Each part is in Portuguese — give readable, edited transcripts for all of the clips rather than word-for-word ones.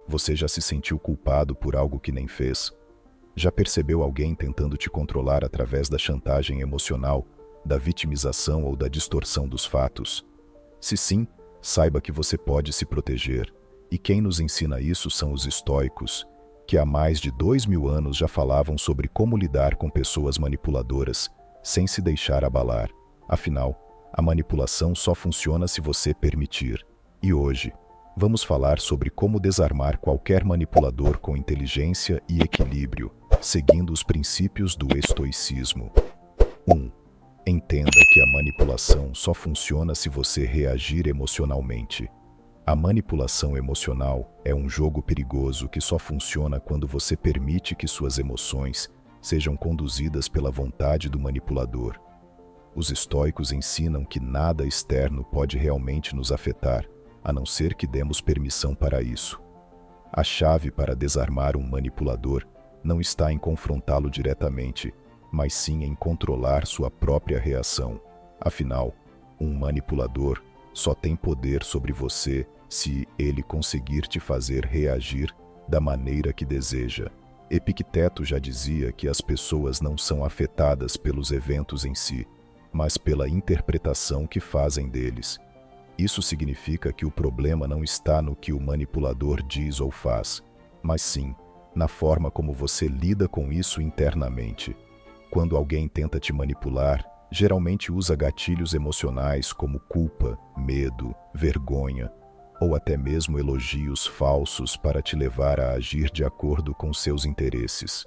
Você já se sentiu culpado por algo que nem fez? Já percebeu alguém tentando te controlar através da chantagem emocional, da vitimização ou da distorção dos fatos? Se sim, saiba que você pode se proteger. E quem nos ensina isso são os estoicos, que há mais de 2000 anos já falavam sobre como lidar com pessoas manipuladoras, sem se deixar abalar. Afinal, a manipulação só funciona se você permitir. E hoje, vamos falar sobre como desarmar qualquer manipulador com inteligência e equilíbrio, seguindo os princípios do estoicismo. 1. Entenda que a manipulação só funciona se você reagir emocionalmente. A manipulação emocional é um jogo perigoso que só funciona quando você permite que suas emoções sejam conduzidas pela vontade do manipulador. Os estoicos ensinam que nada externo pode realmente nos afetar, a não ser que demos permissão para isso. A chave para desarmar um manipulador não está em confrontá-lo diretamente, mas sim em controlar sua própria reação. Afinal, um manipulador só tem poder sobre você se ele conseguir te fazer reagir da maneira que deseja. Epicteto já dizia que as pessoas não são afetadas pelos eventos em si, mas pela interpretação que fazem deles. Isso significa que o problema não está no que o manipulador diz ou faz, mas sim na forma como você lida com isso internamente. Quando alguém tenta te manipular, geralmente usa gatilhos emocionais como culpa, medo, vergonha, ou até mesmo elogios falsos para te levar a agir de acordo com seus interesses.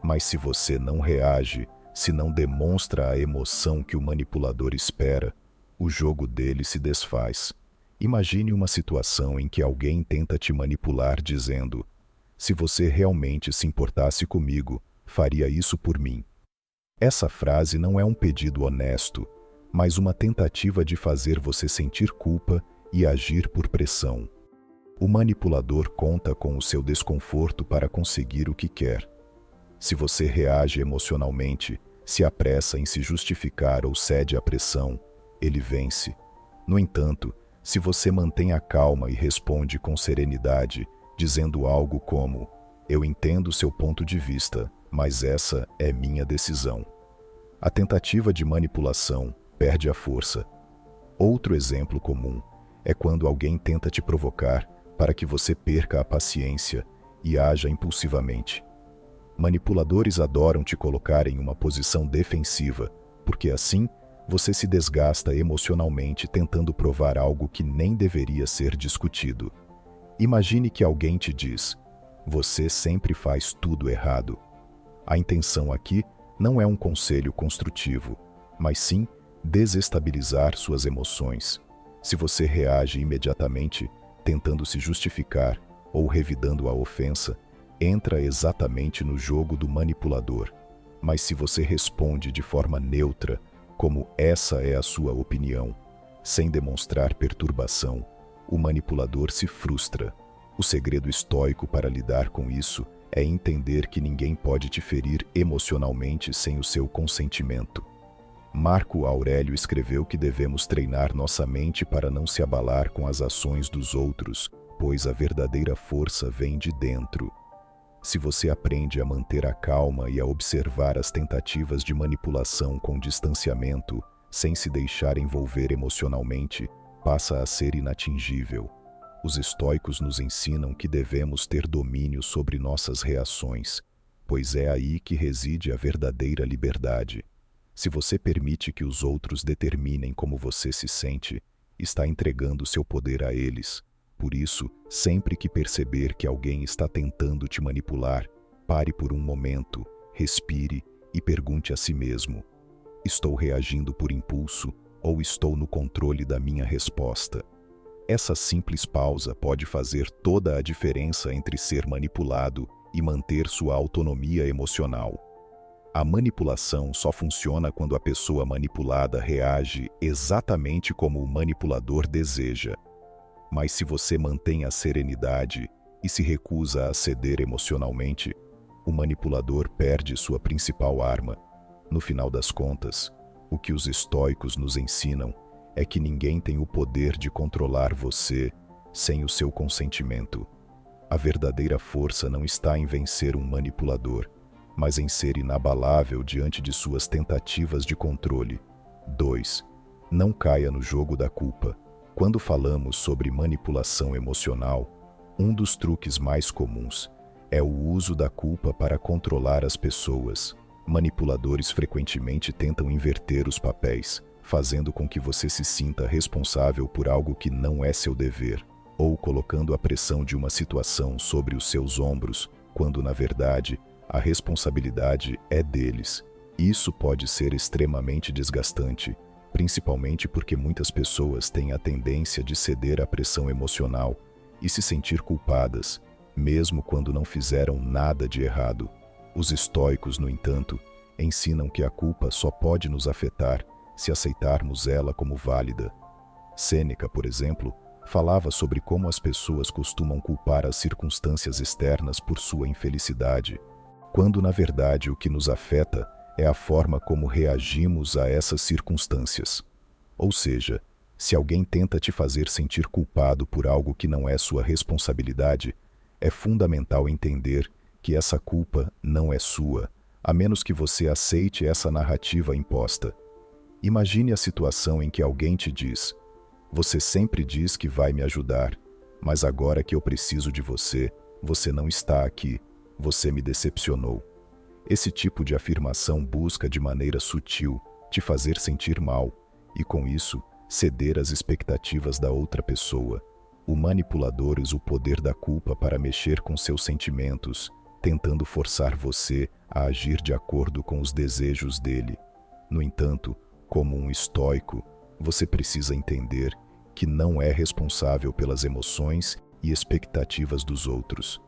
Mas se você não reage, se não demonstra a emoção que o manipulador espera, o jogo dele se desfaz. Imagine uma situação em que alguém tenta te manipular dizendo: "Se você realmente se importasse comigo, faria isso por mim." Essa frase não é um pedido honesto, mas uma tentativa de fazer você sentir culpa e agir por pressão. O manipulador conta com o seu desconforto para conseguir o que quer. Se você reage emocionalmente, se apressa em se justificar ou cede à pressão, ele vence. No entanto, se você mantém a calma e responde com serenidade, dizendo algo como: "Eu entendo seu ponto de vista, mas essa é minha decisão", a tentativa de manipulação perde a força. Outro exemplo comum é quando alguém tenta te provocar para que você perca a paciência e haja impulsivamente. Manipuladores adoram te colocar em uma posição defensiva, porque assim você se desgasta emocionalmente tentando provar algo que nem deveria ser discutido. Imagine que alguém te diz: "Você sempre faz tudo errado." A intenção aqui não é um conselho construtivo, mas sim desestabilizar suas emoções. Se você reage imediatamente, tentando se justificar ou revidando a ofensa, entra exatamente no jogo do manipulador. Mas se você responde de forma neutra, como essa é a sua opinião, sem demonstrar perturbação, o manipulador se frustra. O segredo estoico para lidar com isso é entender que ninguém pode te ferir emocionalmente sem o seu consentimento. Marco Aurélio escreveu que devemos treinar nossa mente para não se abalar com as ações dos outros, pois a verdadeira força vem de dentro. Se você aprende a manter a calma e a observar as tentativas de manipulação com distanciamento, sem se deixar envolver emocionalmente, passa a ser inatingível. Os estoicos nos ensinam que devemos ter domínio sobre nossas reações, pois é aí que reside a verdadeira liberdade. Se você permite que os outros determinem como você se sente, está entregando seu poder a eles. Por isso, sempre que perceber que alguém está tentando te manipular, pare por um momento, respire e pergunte a si mesmo: estou reagindo por impulso ou estou no controle da minha resposta? Essa simples pausa pode fazer toda a diferença entre ser manipulado e manter sua autonomia emocional. A manipulação só funciona quando a pessoa manipulada reage exatamente como o manipulador deseja. Mas se você mantém a serenidade e se recusa a ceder emocionalmente, o manipulador perde sua principal arma. No final das contas, o que os estoicos nos ensinam é que ninguém tem o poder de controlar você sem o seu consentimento. A verdadeira força não está em vencer um manipulador, mas em ser inabalável diante de suas tentativas de controle. 2. Não caia no jogo da culpa. Quando falamos sobre manipulação emocional, um dos truques mais comuns é o uso da culpa para controlar as pessoas. Manipuladores frequentemente tentam inverter os papéis, fazendo com que você se sinta responsável por algo que não é seu dever, ou colocando a pressão de uma situação sobre os seus ombros, quando, na verdade, a responsabilidade é deles. Isso pode ser extremamente desgastante, principalmente porque muitas pessoas têm a tendência de ceder à pressão emocional e se sentir culpadas, mesmo quando não fizeram nada de errado. Os estoicos, no entanto, ensinam que a culpa só pode nos afetar se aceitarmos ela como válida. Sêneca, por exemplo, falava sobre como as pessoas costumam culpar as circunstâncias externas por sua infelicidade, quando na verdade o que nos afeta é a forma como reagimos a essas circunstâncias. Ou seja, se alguém tenta te fazer sentir culpado por algo que não é sua responsabilidade, é fundamental entender que essa culpa não é sua, a menos que você aceite essa narrativa imposta. Imagine a situação em que alguém te diz: "Você sempre diz que vai me ajudar, mas agora que eu preciso de você, você não está aqui, você me decepcionou." Esse tipo de afirmação busca de maneira sutil te fazer sentir mal e, com isso, ceder às expectativas da outra pessoa. O manipulador usa o poder da culpa para mexer com seus sentimentos, tentando forçar você a agir de acordo com os desejos dele. No entanto, como um estoico, você precisa entender que não é responsável pelas emoções e expectativas dos outros.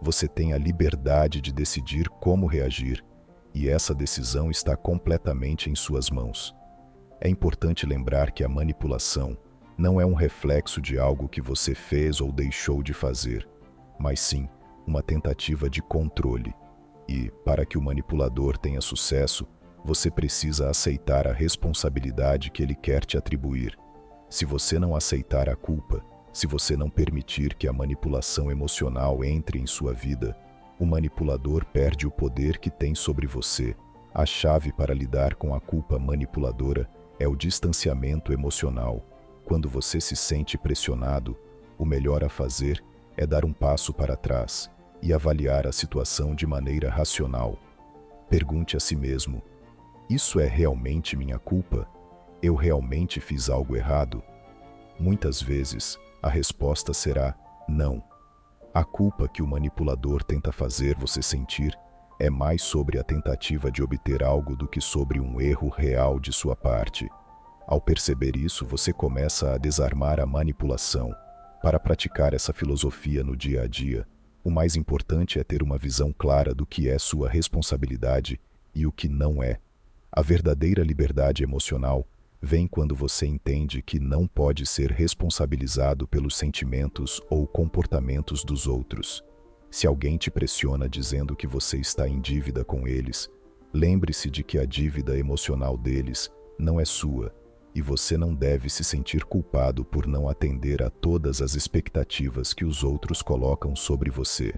Você tem a liberdade de decidir como reagir, e essa decisão está completamente em suas mãos. É importante lembrar que a manipulação não é um reflexo de algo que você fez ou deixou de fazer, mas sim uma tentativa de controle. E, para que o manipulador tenha sucesso, você precisa aceitar a responsabilidade que ele quer te atribuir. Se você não aceitar a culpa, se você não permitir que a manipulação emocional entre em sua vida, o manipulador perde o poder que tem sobre você. A chave para lidar com a culpa manipuladora é o distanciamento emocional. Quando você se sente pressionado, o melhor a fazer é dar um passo para trás e avaliar a situação de maneira racional. Pergunte a si mesmo: isso é realmente minha culpa? Eu realmente fiz algo errado? Muitas vezes, a resposta será não. A culpa que o manipulador tenta fazer você sentir é mais sobre a tentativa de obter algo do que sobre um erro real de sua parte. Ao perceber isso, você começa a desarmar a manipulação. Para praticar essa filosofia no dia a dia, o mais importante é ter uma visão clara do que é sua responsabilidade e o que não é. A verdadeira liberdade emocional vem quando você entende que não pode ser responsabilizado pelos sentimentos ou comportamentos dos outros. Se alguém te pressiona dizendo que você está em dívida com eles, lembre-se de que a dívida emocional deles não é sua, e você não deve se sentir culpado por não atender a todas as expectativas que os outros colocam sobre você.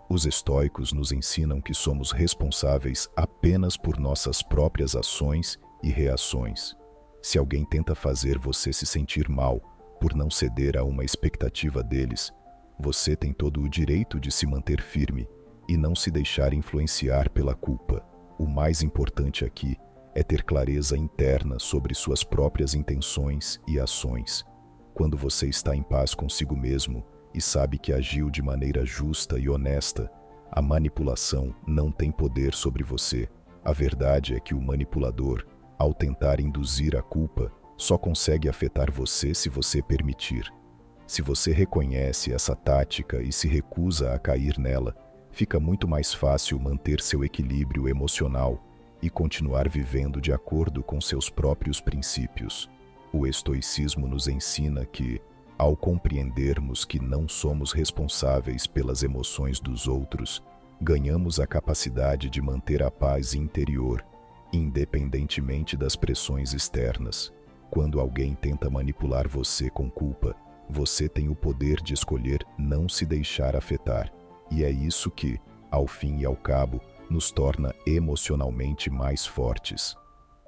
Os estoicos nos ensinam que somos responsáveis apenas por nossas próprias ações e reações. Se alguém tenta fazer você se sentir mal por não ceder a uma expectativa deles, você tem todo o direito de se manter firme e não se deixar influenciar pela culpa. O mais importante aqui é ter clareza interna sobre suas próprias intenções e ações. Quando você está em paz consigo mesmo e sabe que agiu de maneira justa e honesta, a manipulação não tem poder sobre você. A verdade é que o manipulador, ao tentar induzir a culpa, só consegue afetar você se você permitir. Se você reconhece essa tática e se recusa a cair nela, fica muito mais fácil manter seu equilíbrio emocional e continuar vivendo de acordo com seus próprios princípios. O estoicismo nos ensina que, ao compreendermos que não somos responsáveis pelas emoções dos outros, ganhamos a capacidade de manter a paz interior, independentemente das pressões externas. Quando alguém tenta manipular você com culpa, você tem o poder de escolher não se deixar afetar. E é isso que, ao fim e ao cabo, nos torna emocionalmente mais fortes.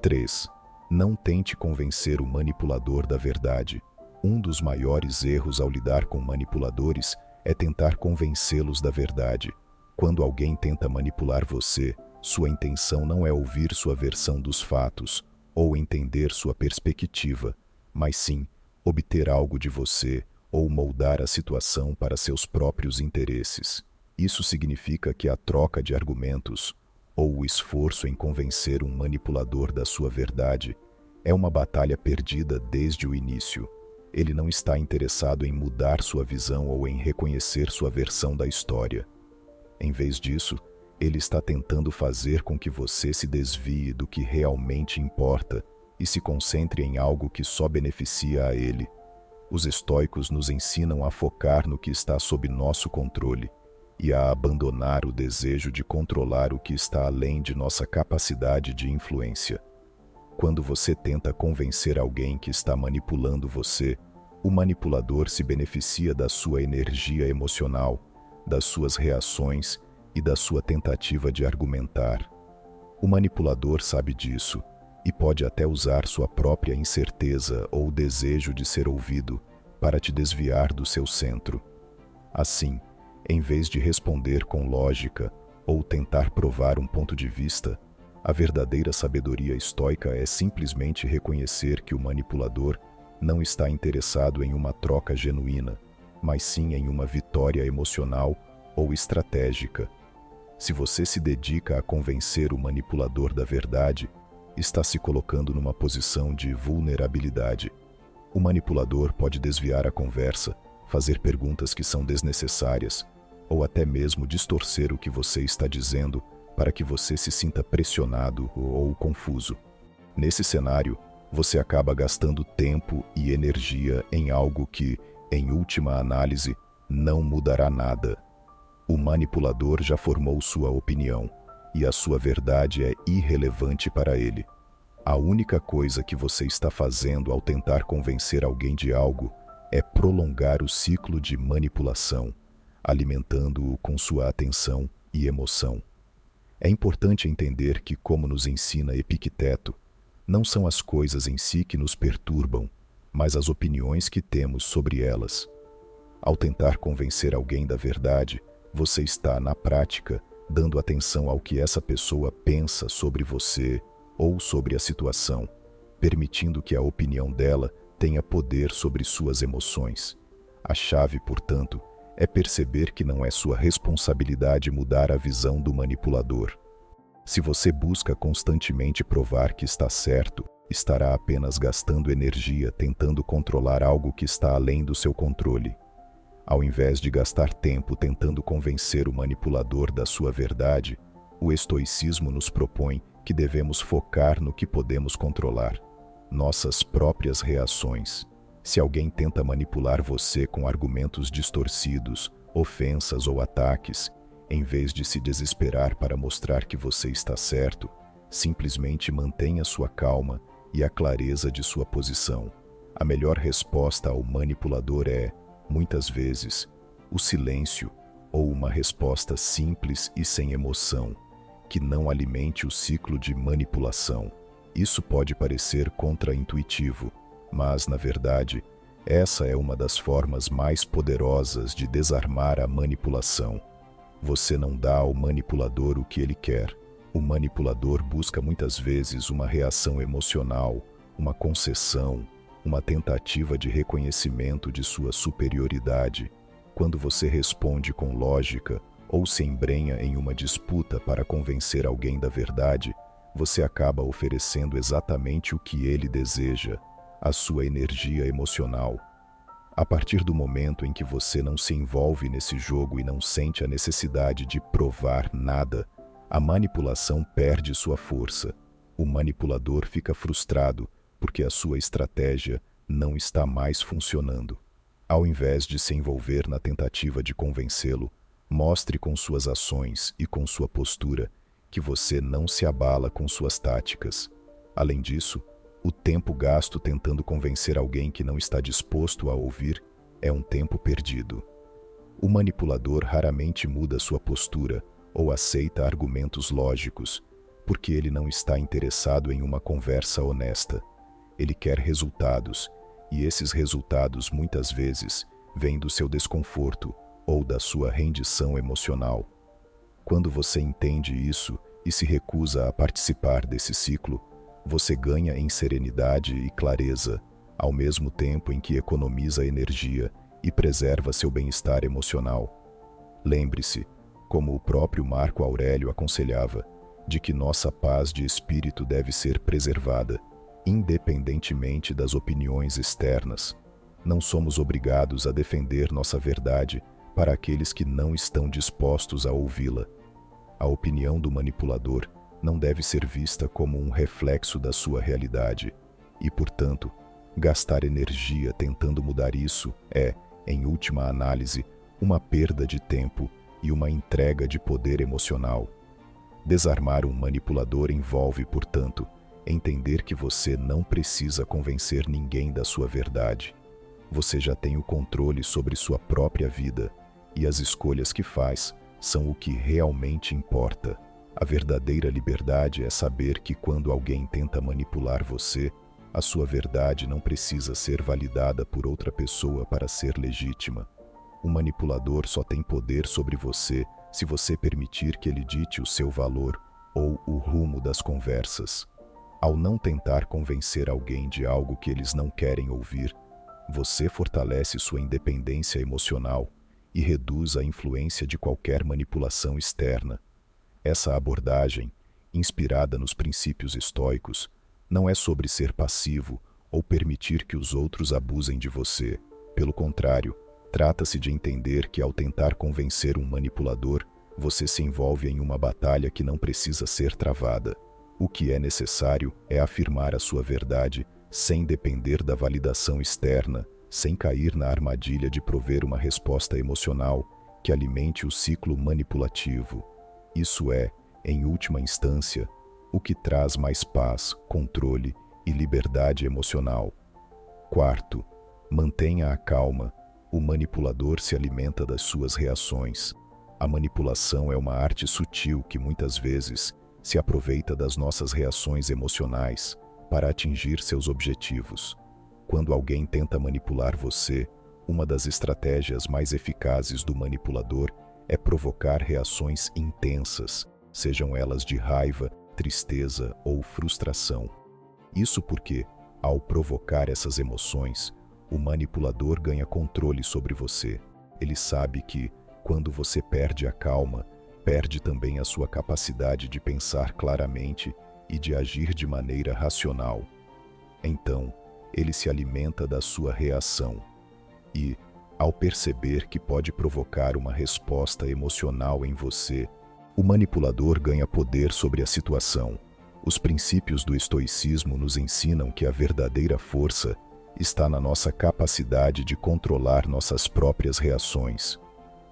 3. Não tente convencer o manipulador da verdade. Um dos maiores erros ao lidar com manipuladores é tentar convencê-los da verdade. Quando alguém tenta manipular você, sua intenção não é ouvir sua versão dos fatos ou entender sua perspectiva, mas sim obter algo de você ou moldar a situação para seus próprios interesses. Isso significa que a troca de argumentos ou o esforço em convencer um manipulador da sua verdade é uma batalha perdida desde o início. Ele não está interessado em mudar sua visão ou em reconhecer sua versão da história. Em vez disso, ele está tentando fazer com que você se desvie do que realmente importa e se concentre em algo que só beneficia a ele. Os estoicos nos ensinam a focar no que está sob nosso controle e a abandonar o desejo de controlar o que está além de nossa capacidade de influência. Quando você tenta convencer alguém que está manipulando você, o manipulador se beneficia da sua energia emocional, das suas reações e da sua tentativa de argumentar. O manipulador sabe disso e pode até usar sua própria incerteza ou desejo de ser ouvido para te desviar do seu centro. Assim, em vez de responder com lógica ou tentar provar um ponto de vista, a verdadeira sabedoria estoica é simplesmente reconhecer que o manipulador não está interessado em uma troca genuína, mas sim em uma vitória emocional ou estratégica. Se você se dedica a convencer o manipulador da verdade, está se colocando numa posição de vulnerabilidade. O manipulador pode desviar a conversa, fazer perguntas que são desnecessárias, ou até mesmo distorcer o que você está dizendo para que você se sinta pressionado ou confuso. Nesse cenário, você acaba gastando tempo e energia em algo que, em última análise, não mudará nada. O manipulador já formou sua opinião, e a sua verdade é irrelevante para ele. A única coisa que você está fazendo ao tentar convencer alguém de algo é prolongar o ciclo de manipulação, alimentando-o com sua atenção e emoção. É importante entender que, como nos ensina Epicteto, não são as coisas em si que nos perturbam, mas as opiniões que temos sobre elas. Ao tentar convencer alguém da verdade, você está, na prática, dando atenção ao que essa pessoa pensa sobre você ou sobre a situação, permitindo que a opinião dela tenha poder sobre suas emoções. A chave, portanto, é perceber que não é sua responsabilidade mudar a visão do manipulador. Se você busca constantemente provar que está certo, estará apenas gastando energia tentando controlar algo que está além do seu controle. Ao invés de gastar tempo tentando convencer o manipulador da sua verdade, o estoicismo nos propõe que devemos focar no que podemos controlar: nossas próprias reações. Se alguém tenta manipular você com argumentos distorcidos, ofensas ou ataques, em vez de se desesperar para mostrar que você está certo, simplesmente mantenha sua calma e a clareza de sua posição. A melhor resposta ao manipulador é, muitas vezes, o silêncio ou uma resposta simples e sem emoção, que não alimente o ciclo de manipulação. Isso pode parecer contraintuitivo, mas, na verdade, essa é uma das formas mais poderosas de desarmar a manipulação. Você não dá ao manipulador o que ele quer. O manipulador busca muitas vezes uma reação emocional, uma concessão, uma tentativa de reconhecimento de sua superioridade. Quando você responde com lógica ou se embrenha em uma disputa para convencer alguém da verdade, você acaba oferecendo exatamente o que ele deseja: a sua energia emocional. A partir do momento em que você não se envolve nesse jogo e não sente a necessidade de provar nada, a manipulação perde sua força. O manipulador fica frustrado porque a sua estratégia não está mais funcionando. Ao invés de se envolver na tentativa de convencê-lo, mostre com suas ações e com sua postura que você não se abala com suas táticas. Além disso, o tempo gasto tentando convencer alguém que não está disposto a ouvir é um tempo perdido. O manipulador raramente muda sua postura ou aceita argumentos lógicos, porque ele não está interessado em uma conversa honesta. Ele quer resultados, e esses resultados muitas vezes vêm do seu desconforto ou da sua rendição emocional. Quando você entende isso e se recusa a participar desse ciclo, você ganha em serenidade e clareza, ao mesmo tempo em que economiza energia e preserva seu bem-estar emocional. Lembre-se, como o próprio Marco Aurélio aconselhava, de que nossa paz de espírito deve ser preservada, independentemente das opiniões externas. Não somos obrigados a defender nossa verdade para aqueles que não estão dispostos a ouvi-la. A opinião do manipulador não deve ser vista como um reflexo da sua realidade, e, portanto, gastar energia tentando mudar isso é, em última análise, uma perda de tempo e uma entrega de poder emocional. Desarmar um manipulador envolve, portanto, entender que você não precisa convencer ninguém da sua verdade. Você já tem o controle sobre sua própria vida, e as escolhas que faz são o que realmente importa. A verdadeira liberdade é saber que quando alguém tenta manipular você, a sua verdade não precisa ser validada por outra pessoa para ser legítima. O manipulador só tem poder sobre você se você permitir que ele dite o seu valor ou o rumo das conversas. Ao não tentar convencer alguém de algo que eles não querem ouvir, você fortalece sua independência emocional e reduz a influência de qualquer manipulação externa. Essa abordagem, inspirada nos princípios estoicos, não é sobre ser passivo ou permitir que os outros abusem de você. Pelo contrário, trata-se de entender que ao tentar convencer um manipulador, você se envolve em uma batalha que não precisa ser travada. O que é necessário é afirmar a sua verdade sem depender da validação externa, sem cair na armadilha de prover uma resposta emocional que alimente o ciclo manipulativo. Isso é, em última instância, o que traz mais paz, controle e liberdade emocional. Quarto, mantenha a calma. O manipulador se alimenta das suas reações. A manipulação é uma arte sutil que muitas vezes se aproveita das nossas reações emocionais para atingir seus objetivos. Quando alguém tenta manipular você, uma das estratégias mais eficazes do manipulador é provocar reações intensas, sejam elas de raiva, tristeza ou frustração. Isso porque, ao provocar essas emoções, o manipulador ganha controle sobre você. Ele sabe que, quando você perde a calma, perde também a sua capacidade de pensar claramente e de agir de maneira racional. Então, ele se alimenta da sua reação e, ao perceber que pode provocar uma resposta emocional em você, o manipulador ganha poder sobre a situação. Os princípios do estoicismo nos ensinam que a verdadeira força está na nossa capacidade de controlar nossas próprias reações.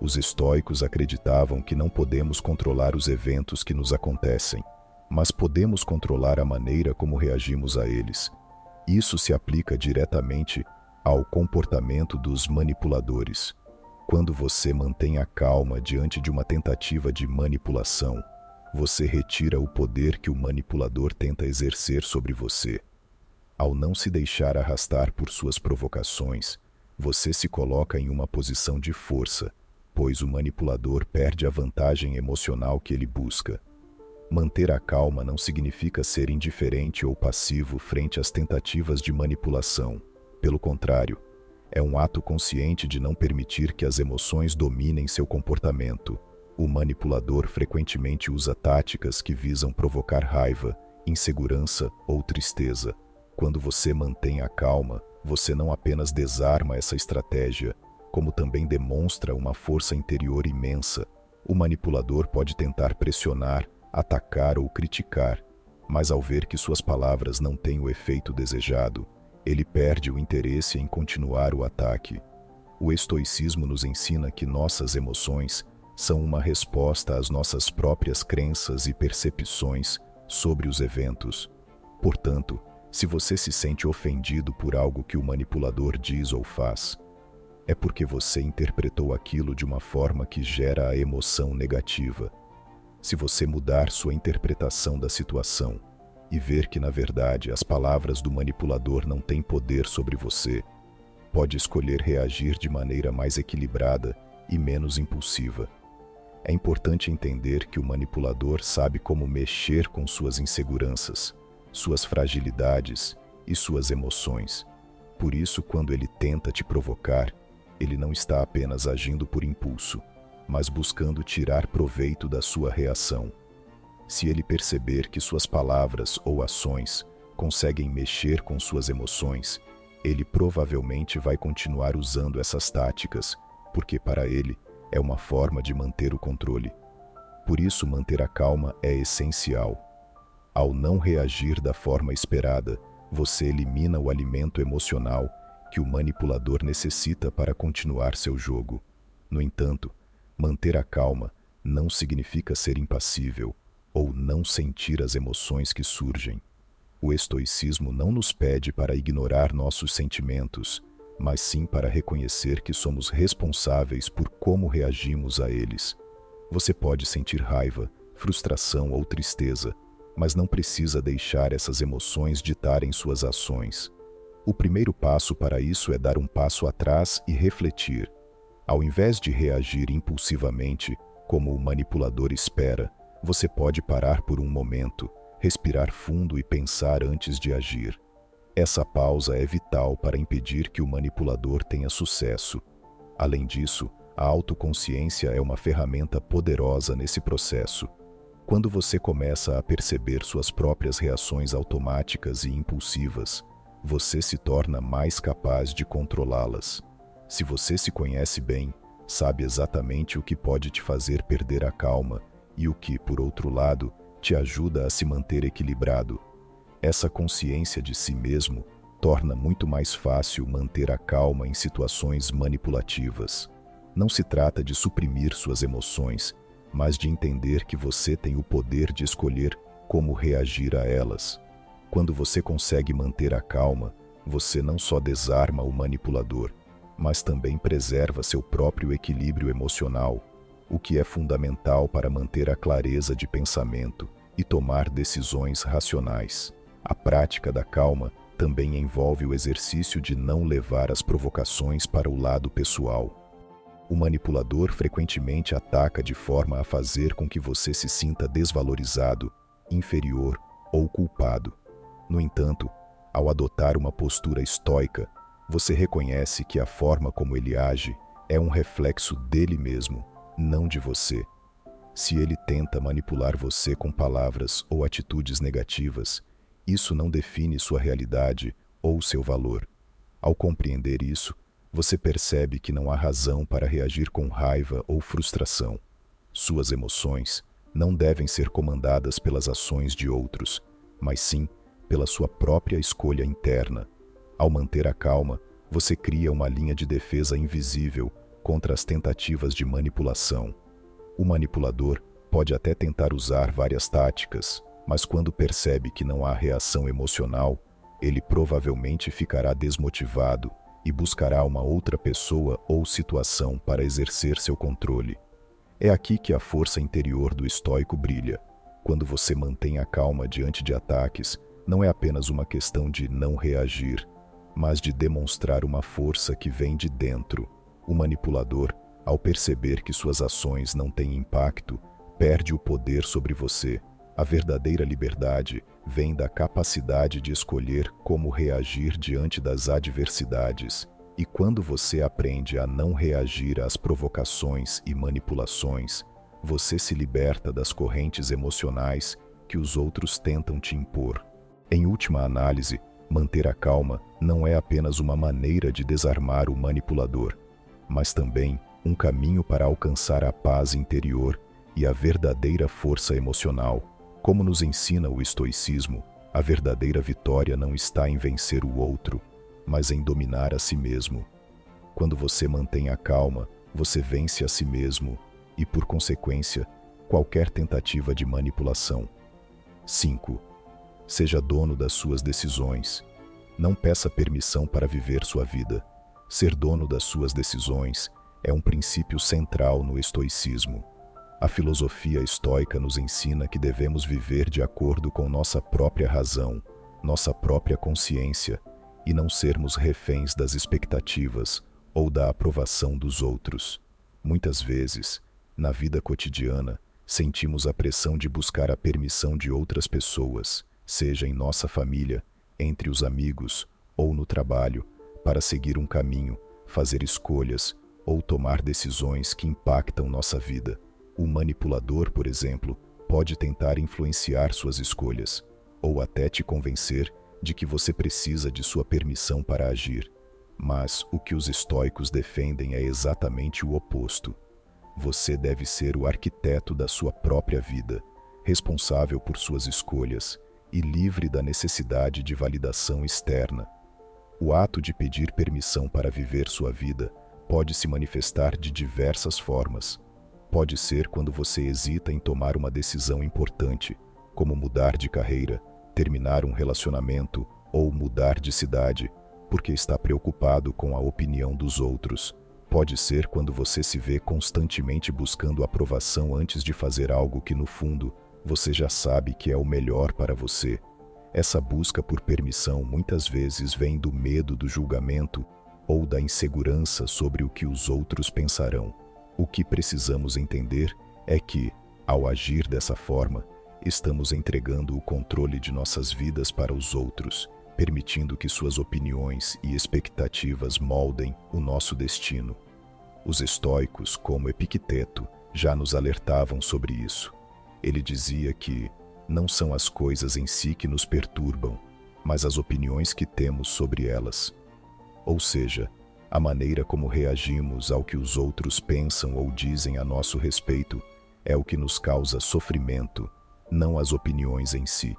Os estoicos acreditavam que não podemos controlar os eventos que nos acontecem, mas podemos controlar a maneira como reagimos a eles. Isso se aplica diretamente ao comportamento dos manipuladores. Quando você mantém a calma diante de uma tentativa de manipulação, você retira o poder que o manipulador tenta exercer sobre você. Ao não se deixar arrastar por suas provocações, você se coloca em uma posição de força, pois o manipulador perde a vantagem emocional que ele busca. Manter a calma não significa ser indiferente ou passivo frente às tentativas de manipulação. Pelo contrário, é um ato consciente de não permitir que as emoções dominem seu comportamento. O manipulador frequentemente usa táticas que visam provocar raiva, insegurança ou tristeza. Quando você mantém a calma, você não apenas desarma essa estratégia, como também demonstra uma força interior imensa. O manipulador pode tentar pressionar, atacar ou criticar, mas ao ver que suas palavras não têm o efeito desejado, ele perde o interesse em continuar o ataque. O estoicismo nos ensina que nossas emoções são uma resposta às nossas próprias crenças e percepções sobre os eventos. Portanto, se você se sente ofendido por algo que o manipulador diz ou faz, é porque você interpretou aquilo de uma forma que gera a emoção negativa. Se você mudar sua interpretação da situação e ver que, na verdade, as palavras do manipulador não têm poder sobre você, pode escolher reagir de maneira mais equilibrada e menos impulsiva. É importante entender que o manipulador sabe como mexer com suas inseguranças, suas fragilidades e suas emoções. Por isso, quando ele tenta te provocar, ele não está apenas agindo por impulso, mas buscando tirar proveito da sua reação. Se ele perceber que suas palavras ou ações conseguem mexer com suas emoções, ele provavelmente vai continuar usando essas táticas, porque para ele é uma forma de manter o controle. Por isso, manter a calma é essencial. Ao não reagir da forma esperada, você elimina o alimento emocional que o manipulador necessita para continuar seu jogo. No entanto, manter a calma não significa ser impassível ou não sentir as emoções que surgem. O estoicismo não nos pede para ignorar nossos sentimentos, mas sim para reconhecer que somos responsáveis por como reagimos a eles. Você pode sentir raiva, frustração ou tristeza, mas não precisa deixar essas emoções ditarem suas ações. O primeiro passo para isso é dar um passo atrás e refletir. Ao invés de reagir impulsivamente, como o manipulador espera, você pode parar por um momento, respirar fundo e pensar antes de agir. Essa pausa é vital para impedir que o manipulador tenha sucesso. Além disso, a autoconsciência é uma ferramenta poderosa nesse processo. Quando você começa a perceber suas próprias reações automáticas e impulsivas, você se torna mais capaz de controlá-las. Se você se conhece bem, sabe exatamente o que pode te fazer perder a calma e o que, por outro lado, te ajuda a se manter equilibrado. Essa consciência de si mesmo torna muito mais fácil manter a calma em situações manipulativas. Não se trata de suprimir suas emoções, mas de entender que você tem o poder de escolher como reagir a elas. Quando você consegue manter a calma, você não só desarma o manipulador, mas também preserva seu próprio equilíbrio emocional, o que é fundamental para manter a clareza de pensamento e tomar decisões racionais. A prática da calma também envolve o exercício de não levar as provocações para o lado pessoal. O manipulador frequentemente ataca de forma a fazer com que você se sinta desvalorizado, inferior ou culpado. No entanto, ao adotar uma postura estoica, você reconhece que a forma como ele age é um reflexo dele mesmo, não de você. Se ele tenta manipular você com palavras ou atitudes negativas, isso não define sua realidade ou seu valor. Ao compreender isso, você percebe que não há razão para reagir com raiva ou frustração. Suas emoções não devem ser comandadas pelas ações de outros, mas sim pela sua própria escolha interna. Ao manter a calma, você cria uma linha de defesa invisível contra as tentativas de manipulação. O manipulador pode até tentar usar várias táticas, mas quando percebe que não há reação emocional, ele provavelmente ficará desmotivado e buscará uma outra pessoa ou situação para exercer seu controle. É aqui que a força interior do estoico brilha. Quando você mantém a calma diante de ataques, não é apenas uma questão de não reagir, mas de demonstrar uma força que vem de dentro. O manipulador, ao perceber que suas ações não têm impacto, perde o poder sobre você. A verdadeira liberdade vem da capacidade de escolher como reagir diante das adversidades. E quando você aprende a não reagir às provocações e manipulações, você se liberta das correntes emocionais que os outros tentam te impor. Em última análise, manter a calma não é apenas uma maneira de desarmar o manipulador, mas também um caminho para alcançar a paz interior e a verdadeira força emocional. Como nos ensina o estoicismo, a verdadeira vitória não está em vencer o outro, mas em dominar a si mesmo. Quando você mantém a calma, você vence a si mesmo e, por consequência, qualquer tentativa de manipulação. 5. Seja dono das suas decisões. Não peça permissão para viver sua vida. Ser dono das suas decisões é um princípio central no estoicismo. A filosofia estoica nos ensina que devemos viver de acordo com nossa própria razão, nossa própria consciência, e não sermos reféns das expectativas ou da aprovação dos outros. Muitas vezes, na vida cotidiana, sentimos a pressão de buscar a permissão de outras pessoas, seja em nossa família, entre os amigos ou no trabalho, para seguir um caminho, fazer escolhas ou tomar decisões que impactam nossa vida. O manipulador, por exemplo, pode tentar influenciar suas escolhas, ou até te convencer de que você precisa de sua permissão para agir. Mas o que os estoicos defendem é exatamente o oposto. Você deve ser o arquiteto da sua própria vida, responsável por suas escolhas e livre da necessidade de validação externa. O ato de pedir permissão para viver sua vida pode se manifestar de diversas formas. Pode ser quando você hesita em tomar uma decisão importante, como mudar de carreira, terminar um relacionamento ou mudar de cidade, porque está preocupado com a opinião dos outros. Pode ser quando você se vê constantemente buscando aprovação antes de fazer algo que, no fundo, você já sabe que é o melhor para você. Essa busca por permissão muitas vezes vem do medo do julgamento ou da insegurança sobre o que os outros pensarão. O que precisamos entender é que, ao agir dessa forma, estamos entregando o controle de nossas vidas para os outros, permitindo que suas opiniões e expectativas moldem o nosso destino. Os estoicos, como Epicteto, já nos alertavam sobre isso. Ele dizia que não são as coisas em si que nos perturbam, mas as opiniões que temos sobre elas. Ou seja, a maneira como reagimos ao que os outros pensam ou dizem a nosso respeito é o que nos causa sofrimento, não as opiniões em si.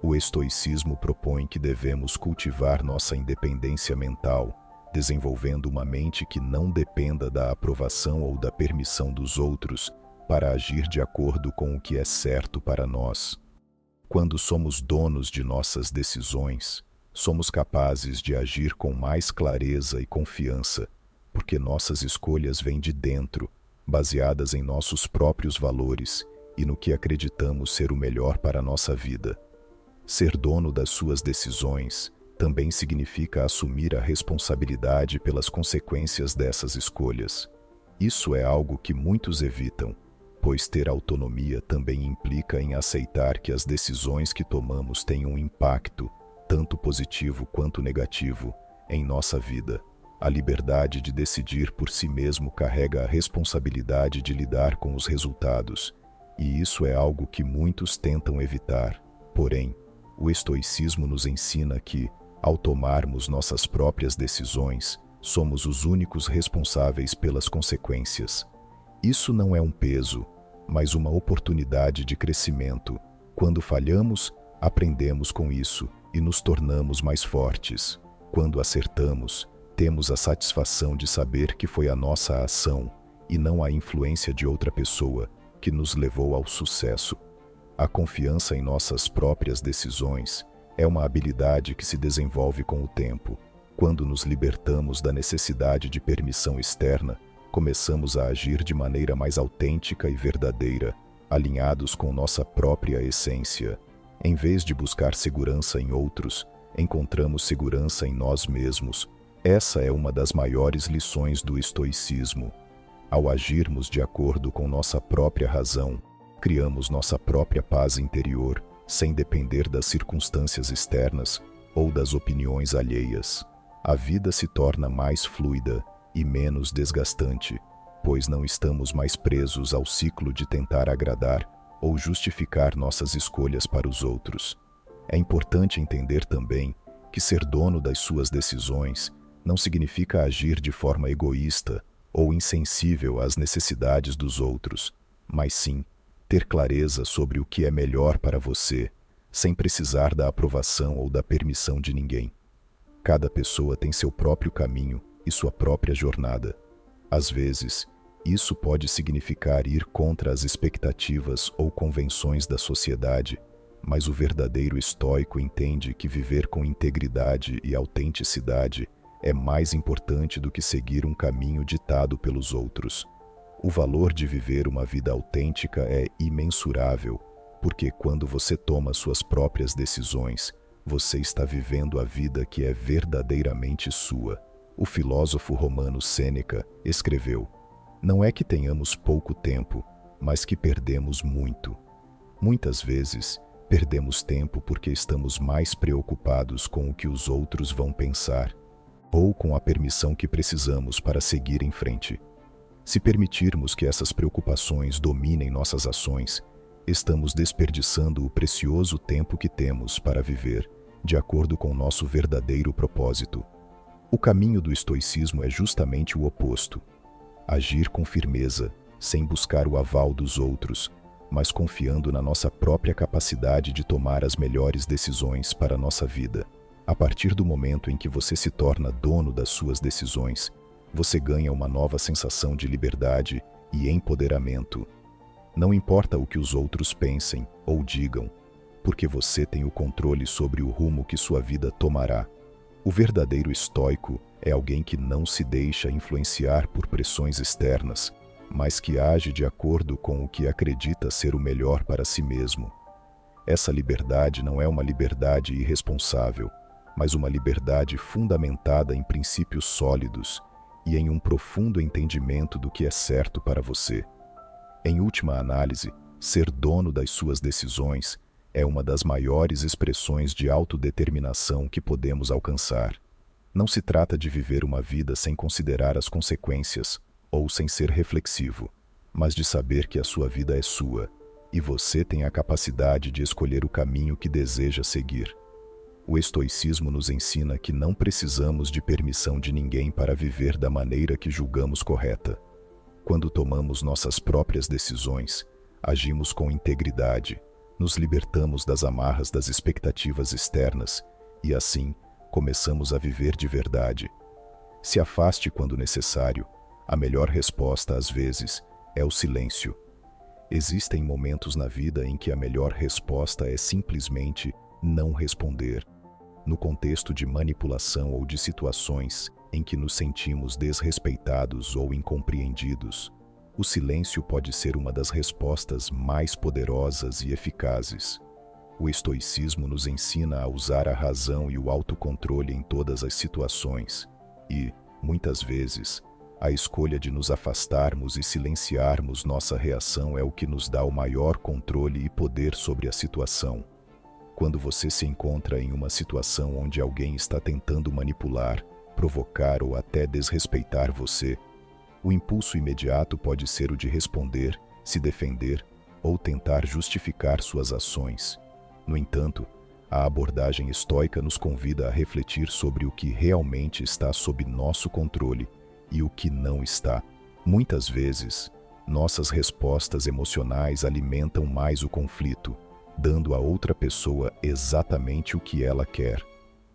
O estoicismo propõe que devemos cultivar nossa independência mental, desenvolvendo uma mente que não dependa da aprovação ou da permissão dos outros para agir de acordo com o que é certo para nós. Quando somos donos de nossas decisões, somos capazes de agir com mais clareza e confiança, porque nossas escolhas vêm de dentro, baseadas em nossos próprios valores e no que acreditamos ser o melhor para a nossa vida. Ser dono das suas decisões também significa assumir a responsabilidade pelas consequências dessas escolhas. Isso é algo que muitos evitam, pois ter autonomia também implica em aceitar que as decisões que tomamos têm um impacto, tanto positivo quanto negativo, em nossa vida. A liberdade de decidir por si mesmo carrega a responsabilidade de lidar com os resultados, e isso é algo que muitos tentam evitar. Porém, o estoicismo nos ensina que, ao tomarmos nossas próprias decisões, somos os únicos responsáveis pelas consequências. Isso não é um peso, mas uma oportunidade de crescimento. Quando falhamos, aprendemos com isso e nos tornamos mais fortes. Quando acertamos, temos a satisfação de saber que foi a nossa ação, e não a influência de outra pessoa, que nos levou ao sucesso. A confiança em nossas próprias decisões é uma habilidade que se desenvolve com o tempo. Quando nos libertamos da necessidade de permissão externa, começamos a agir de maneira mais autêntica e verdadeira, alinhados com nossa própria essência. Em vez de buscar segurança em outros, encontramos segurança em nós mesmos. Essa é uma das maiores lições do estoicismo. Ao agirmos de acordo com nossa própria razão, criamos nossa própria paz interior, sem depender das circunstâncias externas ou das opiniões alheias. A vida se torna mais fluida e menos desgastante, pois não estamos mais presos ao ciclo de tentar agradar ou justificar nossas escolhas para os outros. É importante entender também que ser dono das suas decisões não significa agir de forma egoísta ou insensível às necessidades dos outros, mas sim ter clareza sobre o que é melhor para você, sem precisar da aprovação ou da permissão de ninguém. Cada pessoa tem seu próprio caminho e sua própria jornada. Às vezes, isso pode significar ir contra as expectativas ou convenções da sociedade, mas o verdadeiro estoico entende que viver com integridade e autenticidade é mais importante do que seguir um caminho ditado pelos outros. O valor de viver uma vida autêntica é imensurável, porque quando você toma suas próprias decisões, você está vivendo a vida que é verdadeiramente sua. O filósofo romano Sêneca escreveu: "Não é que tenhamos pouco tempo, mas que perdemos muito." Muitas vezes, perdemos tempo porque estamos mais preocupados com o que os outros vão pensar, ou com a permissão que precisamos para seguir em frente. Se permitirmos que essas preocupações dominem nossas ações, estamos desperdiçando o precioso tempo que temos para viver de acordo com nosso verdadeiro propósito. O caminho do estoicismo é justamente o oposto: agir com firmeza, sem buscar o aval dos outros, mas confiando na nossa própria capacidade de tomar as melhores decisões para a nossa vida. A partir do momento em que você se torna dono das suas decisões, você ganha uma nova sensação de liberdade e empoderamento. Não importa o que os outros pensem ou digam, porque você tem o controle sobre o rumo que sua vida tomará. O verdadeiro estoico é alguém que não se deixa influenciar por pressões externas, mas que age de acordo com o que acredita ser o melhor para si mesmo. Essa liberdade não é uma liberdade irresponsável, mas uma liberdade fundamentada em princípios sólidos e em um profundo entendimento do que é certo para você. Em última análise, ser dono das suas decisões é uma das maiores expressões de autodeterminação que podemos alcançar. Não se trata de viver uma vida sem considerar as consequências ou sem ser reflexivo, mas de saber que a sua vida é sua e você tem a capacidade de escolher o caminho que deseja seguir. O estoicismo nos ensina que não precisamos de permissão de ninguém para viver da maneira que julgamos correta. Quando tomamos nossas próprias decisões, agimos com integridade, nos libertamos das amarras das expectativas externas e, assim, começamos a viver de verdade. Se afaste quando necessário. A melhor resposta, às vezes, é o silêncio. Existem momentos na vida em que a melhor resposta é simplesmente não responder. No contexto de manipulação ou de situações em que nos sentimos desrespeitados ou incompreendidos, o silêncio pode ser uma das respostas mais poderosas e eficazes. O estoicismo nos ensina a usar a razão e o autocontrole em todas as situações e, muitas vezes, a escolha de nos afastarmos e silenciarmos nossa reação é o que nos dá o maior controle e poder sobre a situação. Quando você se encontra em uma situação onde alguém está tentando manipular, provocar ou até desrespeitar você, o impulso imediato pode ser o de responder, se defender ou tentar justificar suas ações. No entanto, a abordagem estoica nos convida a refletir sobre o que realmente está sob nosso controle e o que não está. Muitas vezes, nossas respostas emocionais alimentam mais o conflito, dando a outra pessoa exatamente o que ela quer.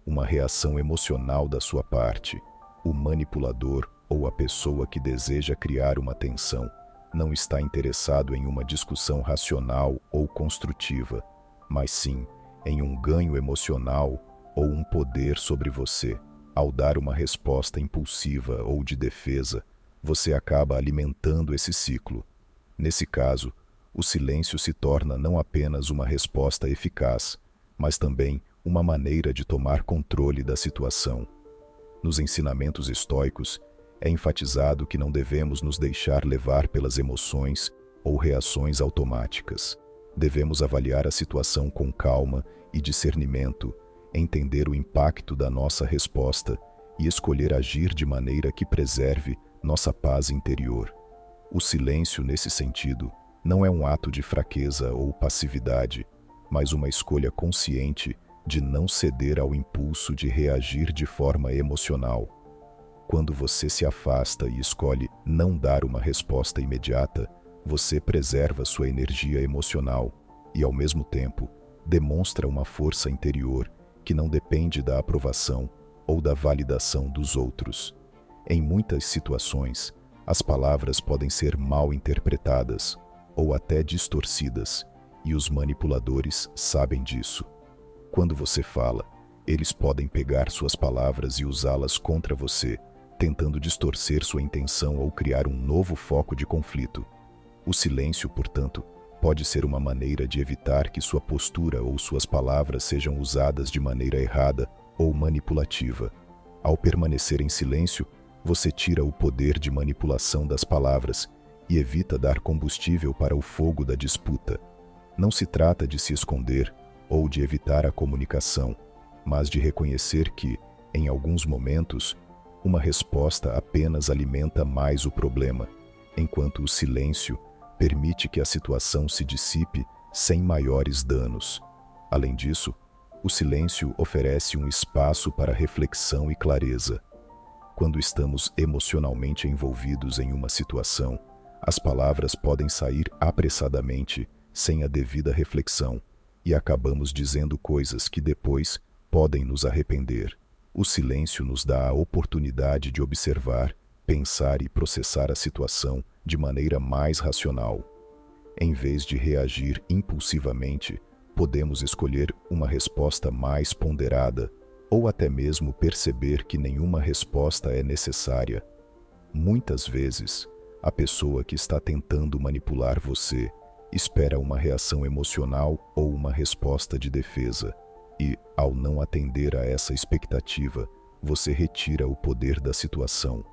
Uma reação emocional da sua parte, o manipulador ou a pessoa que deseja criar uma tensão não está interessado em uma discussão racional ou construtiva, mas sim em um ganho emocional ou um poder sobre você. Ao dar uma resposta impulsiva ou de defesa, você acaba alimentando esse ciclo. Nesse caso, o silêncio se torna não apenas uma resposta eficaz, mas também uma maneira de tomar controle da situação. Nos ensinamentos estoicos, é enfatizado que não devemos nos deixar levar pelas emoções ou reações automáticas. Devemos avaliar a situação com calma e discernimento, entender o impacto da nossa resposta e escolher agir de maneira que preserve nossa paz interior. O silêncio, nesse sentido, não é um ato de fraqueza ou passividade, mas uma escolha consciente de não ceder ao impulso de reagir de forma emocional. Quando você se afasta e escolhe não dar uma resposta imediata, você preserva sua energia emocional e, ao mesmo tempo, demonstra uma força interior que não depende da aprovação ou da validação dos outros. Em muitas situações, as palavras podem ser mal interpretadas ou até distorcidas, e os manipuladores sabem disso. Quando você fala, Eles podem pegar suas palavras e usá-las contra você, tentando distorcer sua intenção ou criar um novo foco de conflito. O silêncio, portanto, pode ser uma maneira de evitar que sua postura ou suas palavras sejam usadas de maneira errada ou manipulativa. Ao permanecer em silêncio, você tira o poder de manipulação das palavras e evita dar combustível para o fogo da disputa. Não se trata de se esconder ou de evitar a comunicação, mas de reconhecer que, em alguns momentos, uma resposta apenas alimenta mais o problema, enquanto o silêncio permite que a situação se dissipe sem maiores danos. Além disso, o silêncio oferece um espaço para reflexão e clareza. Quando estamos emocionalmente envolvidos em uma situação, as palavras podem sair apressadamente, sem a devida reflexão, e acabamos dizendo coisas que depois podem nos arrepender. O silêncio nos dá a oportunidade de observar, pensar e processar a situação de maneira mais racional. Em vez de reagir impulsivamente, podemos escolher uma resposta mais ponderada, ou até mesmo perceber que nenhuma resposta é necessária. Muitas vezes, a pessoa que está tentando manipular você espera uma reação emocional ou uma resposta de defesa, e, ao não atender a essa expectativa, você retira o poder da situação.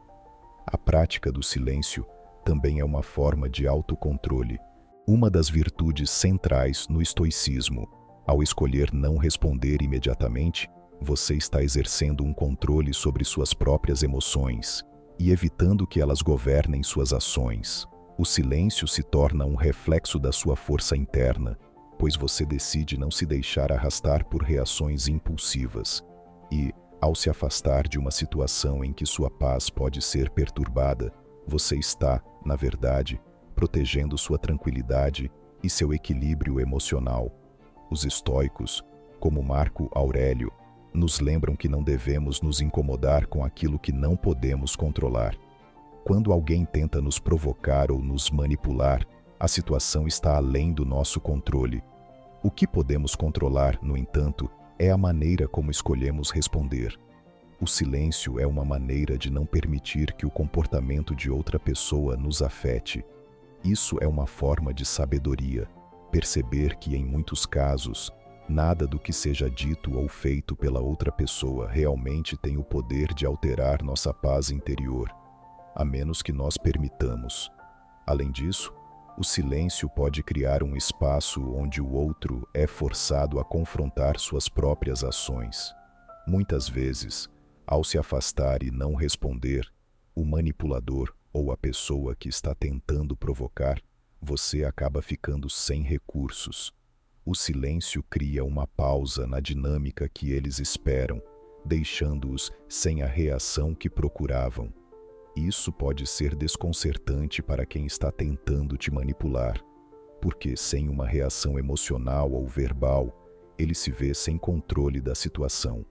A prática do silêncio também é uma forma de autocontrole, uma das virtudes centrais no estoicismo. Ao escolher não responder imediatamente, você está exercendo um controle sobre suas próprias emoções e evitando que elas governem suas ações. O silêncio se torna um reflexo da sua força interna, pois você decide não se deixar arrastar por reações impulsivas. E, ao se afastar de uma situação em que sua paz pode ser perturbada, você está, na verdade, protegendo sua tranquilidade e seu equilíbrio emocional. Os estoicos, como Marco Aurélio, nos lembram que não devemos nos incomodar com aquilo que não podemos controlar. Quando alguém tenta nos provocar ou nos manipular, a situação está além do nosso controle. O que podemos controlar, no entanto, é a maneira como escolhemos responder. O silêncio é uma maneira de não permitir que o comportamento de outra pessoa nos afete. Isso é uma forma de sabedoria, perceber que, em muitos casos, nada do que seja dito ou feito pela outra pessoa realmente tem o poder de alterar nossa paz interior, a menos que nós permitamos. Além disso, o silêncio pode criar um espaço onde o outro é forçado a confrontar suas próprias ações. Muitas vezes, ao se afastar e não responder, o manipulador ou a pessoa que está tentando provocar, você acaba ficando sem recursos. O silêncio cria uma pausa na dinâmica que eles esperam, deixando-os sem a reação que procuravam. Isso pode ser desconcertante para quem está tentando te manipular, porque sem uma reação emocional ou verbal, ele se vê sem controle da situação.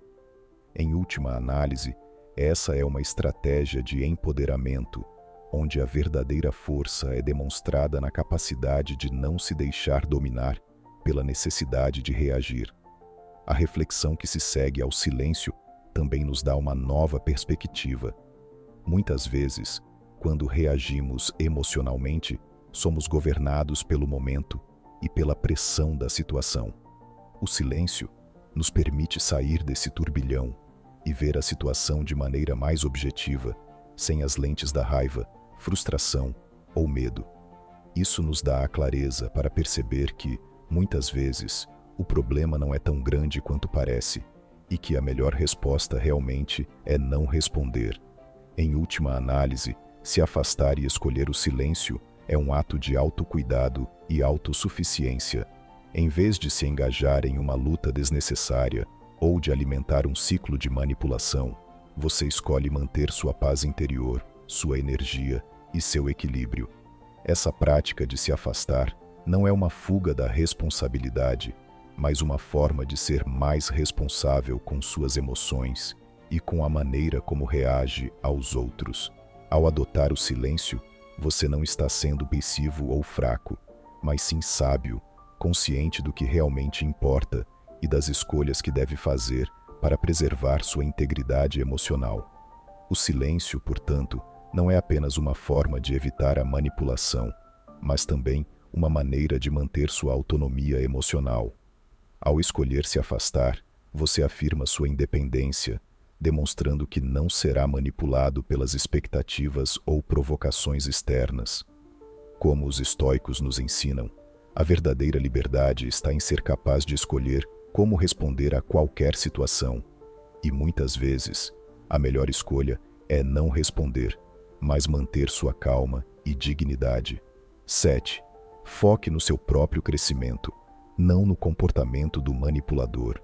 Em última análise, essa é uma estratégia de empoderamento, onde a verdadeira força é demonstrada na capacidade de não se deixar dominar pela necessidade de reagir. A reflexão que se segue ao silêncio também nos dá uma nova perspectiva. Muitas vezes, quando reagimos emocionalmente, somos governados pelo momento e pela pressão da situação. O silêncio nos permite sair desse turbilhão e ver a situação de maneira mais objetiva, sem as lentes da raiva, frustração ou medo. Isso nos dá a clareza para perceber que, muitas vezes, o problema não é tão grande quanto parece e que a melhor resposta realmente é não responder. Em última análise, se afastar e escolher o silêncio é um ato de autocuidado e autossuficiência. Em vez de se engajar em uma luta desnecessária ou de alimentar um ciclo de manipulação, você escolhe manter sua paz interior, sua energia e seu equilíbrio. Essa prática de se afastar não é uma fuga da responsabilidade, mas uma forma de ser mais responsável com suas emoções e com a maneira como reage aos outros. Ao adotar o silêncio, você não está sendo passivo ou fraco, mas sim sábio, consciente do que realmente importa e das escolhas que deve fazer para preservar sua integridade emocional. O silêncio, portanto, não é apenas uma forma de evitar a manipulação, mas também uma maneira de manter sua autonomia emocional. Ao escolher se afastar, você afirma sua independência, demonstrando que não será manipulado pelas expectativas ou provocações externas. Como os estoicos nos ensinam, a verdadeira liberdade está em ser capaz de escolher como responder a qualquer situação. E muitas vezes, a melhor escolha é não responder, mas manter sua calma e dignidade. 7. Foque no seu próprio crescimento, não no comportamento do manipulador.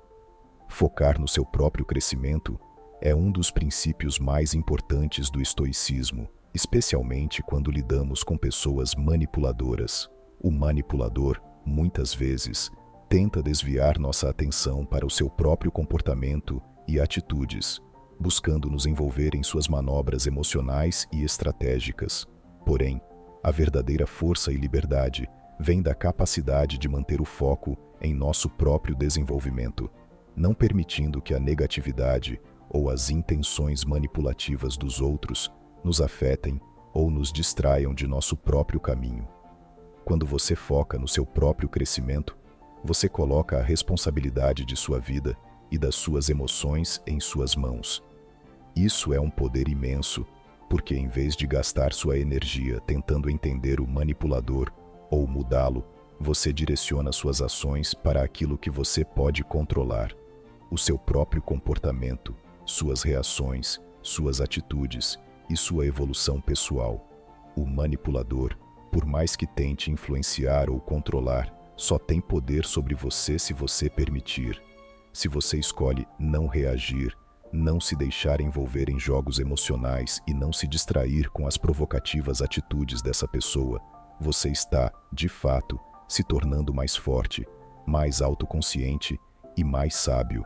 Focar no seu próprio crescimento é um dos princípios mais importantes do estoicismo, especialmente quando lidamos com pessoas manipuladoras. O manipulador, muitas vezes, tenta desviar nossa atenção para o seu próprio comportamento e atitudes, buscando nos envolver em suas manobras emocionais e estratégicas. Porém, a verdadeira força e liberdade vem da capacidade de manter o foco em nosso próprio desenvolvimento, não permitindo que a negatividade ou as intenções manipulativas dos outros nos afetem ou nos distraiam de nosso próprio caminho. Quando você foca no seu próprio crescimento, você coloca a responsabilidade de sua vida e das suas emoções em suas mãos. Isso é um poder imenso, porque em vez de gastar sua energia tentando entender o manipulador ou mudá-lo, você direciona suas ações para aquilo que você pode controlar: o seu próprio comportamento, suas reações, suas atitudes e sua evolução pessoal. O manipulador, por mais que tente influenciar ou controlar, só tem poder sobre você se você permitir. Se você escolhe não reagir, não se deixar envolver em jogos emocionais e não se distrair com as provocativas atitudes dessa pessoa, você está, de fato, se tornando mais forte, mais autoconsciente e mais sábio.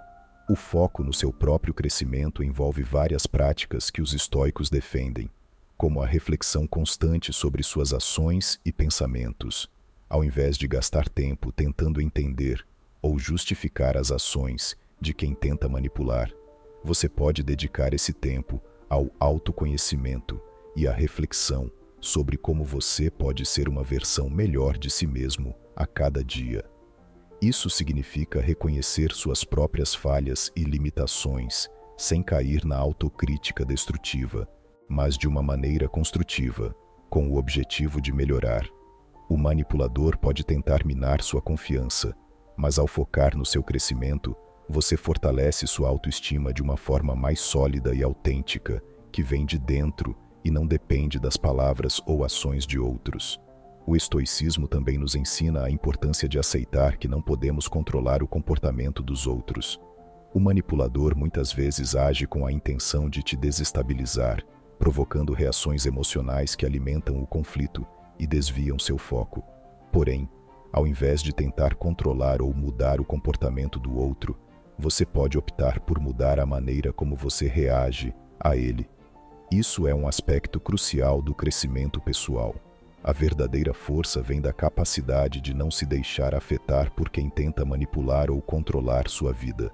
O foco no seu próprio crescimento envolve várias práticas que os estoicos defendem, como a reflexão constante sobre suas ações e pensamentos. Ao invés de gastar tempo tentando entender ou justificar as ações de quem tenta manipular, você pode dedicar esse tempo ao autoconhecimento e à reflexão sobre como você pode ser uma versão melhor de si mesmo a cada dia. Isso significa reconhecer suas próprias falhas e limitações, sem cair na autocrítica destrutiva, mas de uma maneira construtiva, com o objetivo de melhorar. O manipulador pode tentar minar sua confiança, mas ao focar no seu crescimento, você fortalece sua autoestima de uma forma mais sólida e autêntica, que vem de dentro e não depende das palavras ou ações de outros. O estoicismo também nos ensina a importância de aceitar que não podemos controlar o comportamento dos outros. O manipulador muitas vezes age com a intenção de te desestabilizar, provocando reações emocionais que alimentam o conflito e desviam seu foco. Porém, ao invés de tentar controlar ou mudar o comportamento do outro, você pode optar por mudar a maneira como você reage a ele. Isso é um aspecto crucial do crescimento pessoal. A verdadeira força vem da capacidade de não se deixar afetar por quem tenta manipular ou controlar sua vida.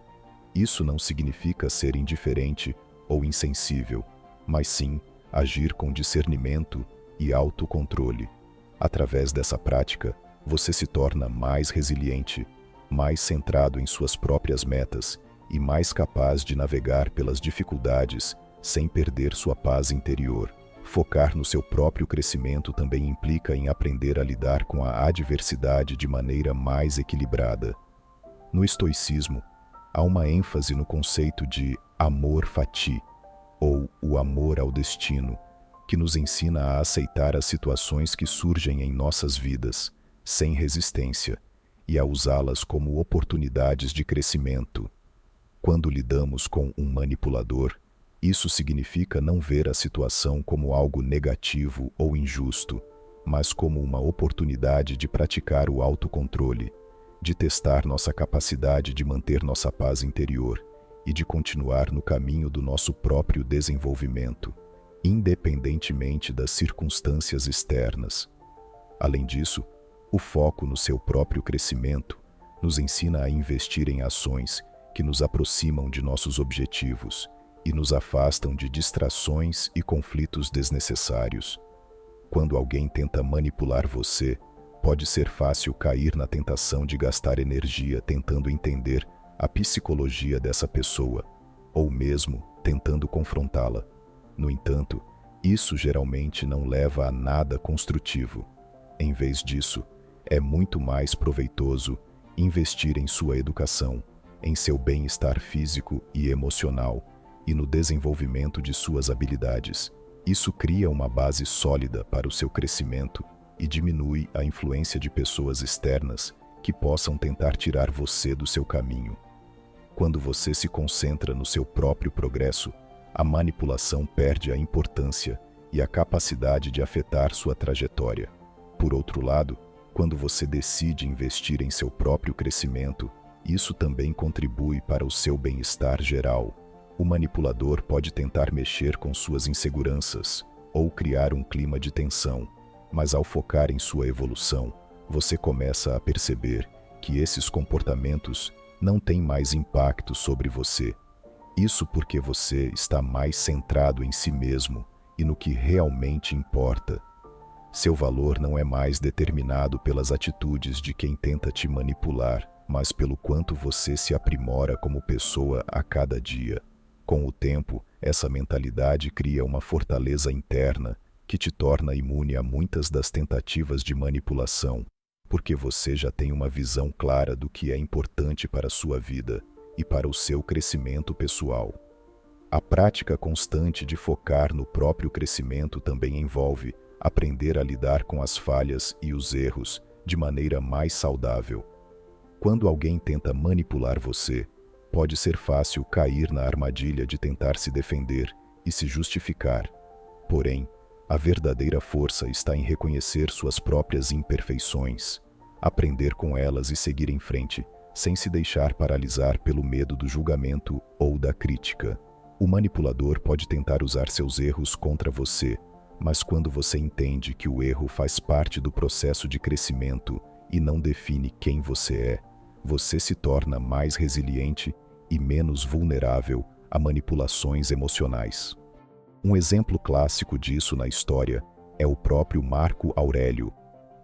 Isso não significa ser indiferente ou insensível, mas sim agir com discernimento e autocontrole. Através dessa prática, você se torna mais resiliente, mais centrado em suas próprias metas e mais capaz de navegar pelas dificuldades sem perder sua paz interior. Focar no seu próprio crescimento também implica em aprender a lidar com a adversidade de maneira mais equilibrada. No estoicismo, há uma ênfase no conceito de amor fati, ou o amor ao destino, que nos ensina a aceitar as situações que surgem em nossas vidas, sem resistência, e a usá-las como oportunidades de crescimento. Quando lidamos com um manipulador, isso significa não ver a situação como algo negativo ou injusto, mas como uma oportunidade de praticar o autocontrole, de testar nossa capacidade de manter nossa paz interior e de continuar no caminho do nosso próprio desenvolvimento, independentemente das circunstâncias externas. Além disso, o foco no seu próprio crescimento nos ensina a investir em ações que nos aproximam de nossos objetivos e nos afastam de distrações e conflitos desnecessários. Quando alguém tenta manipular você, pode ser fácil cair na tentação de gastar energia tentando entender a psicologia dessa pessoa, ou mesmo tentando confrontá-la. No entanto, isso geralmente não leva a nada construtivo. Em vez disso, é muito mais proveitoso investir em sua educação, em seu bem-estar físico e emocional e no desenvolvimento de suas habilidades. Isso cria uma base sólida para o seu crescimento e diminui a influência de pessoas externas que possam tentar tirar você do seu caminho. Quando você se concentra no seu próprio progresso, a manipulação perde a importância e a capacidade de afetar sua trajetória. Por outro lado, quando você decide investir em seu próprio crescimento, isso também contribui para o seu bem-estar geral. O manipulador pode tentar mexer com suas inseguranças ou criar um clima de tensão, mas ao focar em sua evolução, você começa a perceber que esses comportamentos não têm mais impacto sobre você. Isso porque você está mais centrado em si mesmo e no que realmente importa. Seu valor não é mais determinado pelas atitudes de quem tenta te manipular, mas pelo quanto você se aprimora como pessoa a cada dia. Com o tempo, essa mentalidade cria uma fortaleza interna que te torna imune a muitas das tentativas de manipulação, porque você já tem uma visão clara do que é importante para a sua vida e para o seu crescimento pessoal. A prática constante de focar no próprio crescimento também envolve aprender a lidar com as falhas e os erros de maneira mais saudável. Quando alguém tenta manipular você, pode ser fácil cair na armadilha de tentar se defender e se justificar. Porém, a verdadeira força está em reconhecer suas próprias imperfeições, aprender com elas e seguir em frente, sem se deixar paralisar pelo medo do julgamento ou da crítica. O manipulador pode tentar usar seus erros contra você, mas quando você entende que o erro faz parte do processo de crescimento e não define quem você é, você se torna mais resiliente e menos vulnerável a manipulações emocionais. Um exemplo clássico disso na história é o próprio Marco Aurélio,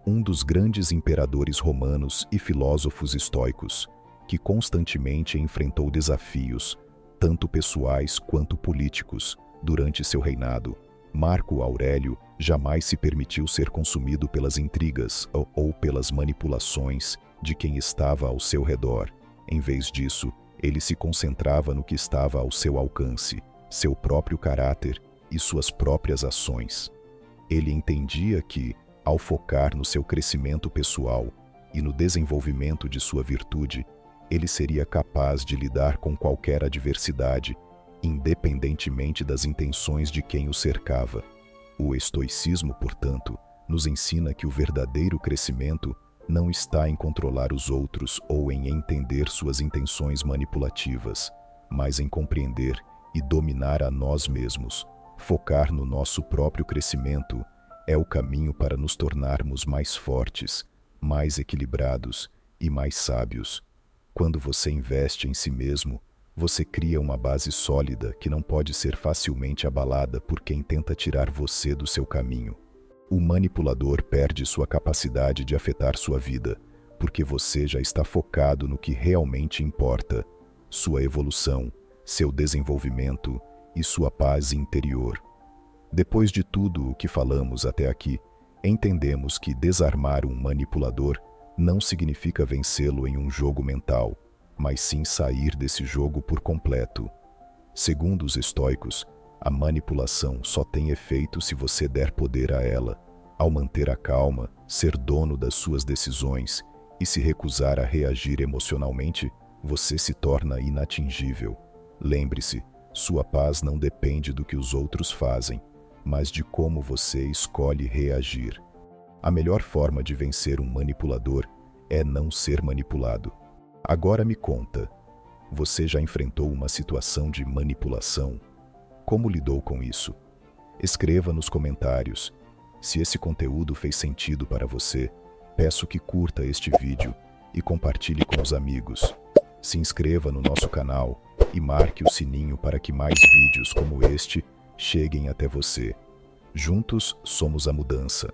um dos grandes imperadores romanos e filósofos estoicos, que constantemente enfrentou desafios, tanto pessoais quanto políticos, durante seu reinado. Marco Aurélio jamais se permitiu ser consumido pelas intrigas ou pelas manipulações de quem estava ao seu redor. Em vez disso, ele se concentrava no que estava ao seu alcance, seu próprio caráter e suas próprias ações. Ele entendia que, ao focar no seu crescimento pessoal e no desenvolvimento de sua virtude, ele seria capaz de lidar com qualquer adversidade, independentemente das intenções de quem o cercava. O estoicismo, portanto, nos ensina que o verdadeiro crescimento não está em controlar os outros ou em entender suas intenções manipulativas, mas em compreender e dominar a nós mesmos. Focar no nosso próprio crescimento é o caminho para nos tornarmos mais fortes, mais equilibrados e mais sábios. Quando você investe em si mesmo, você cria uma base sólida que não pode ser facilmente abalada por quem tenta tirar você do seu caminho. O manipulador perde sua capacidade de afetar sua vida, porque você já está focado no que realmente importa: sua evolução, seu desenvolvimento e sua paz interior. Depois de tudo o que falamos até aqui, entendemos que desarmar um manipulador não significa vencê-lo em um jogo mental, mas sim sair desse jogo por completo. Segundo os estoicos, a manipulação só tem efeito se você der poder a ela. Ao manter a calma, ser dono das suas decisões e se recusar a reagir emocionalmente, você se torna inatingível. Lembre-se, sua paz não depende do que os outros fazem, mas de como você escolhe reagir. A melhor forma de vencer um manipulador é não ser manipulado. Agora me conta, você já enfrentou uma situação de manipulação? Como lidou com isso? Escreva nos comentários. Se esse conteúdo fez sentido para você, peço que curta este vídeo e compartilhe com os amigos. Se inscreva no nosso canal e marque o sininho para que mais vídeos como este cheguem até você. Juntos somos a mudança.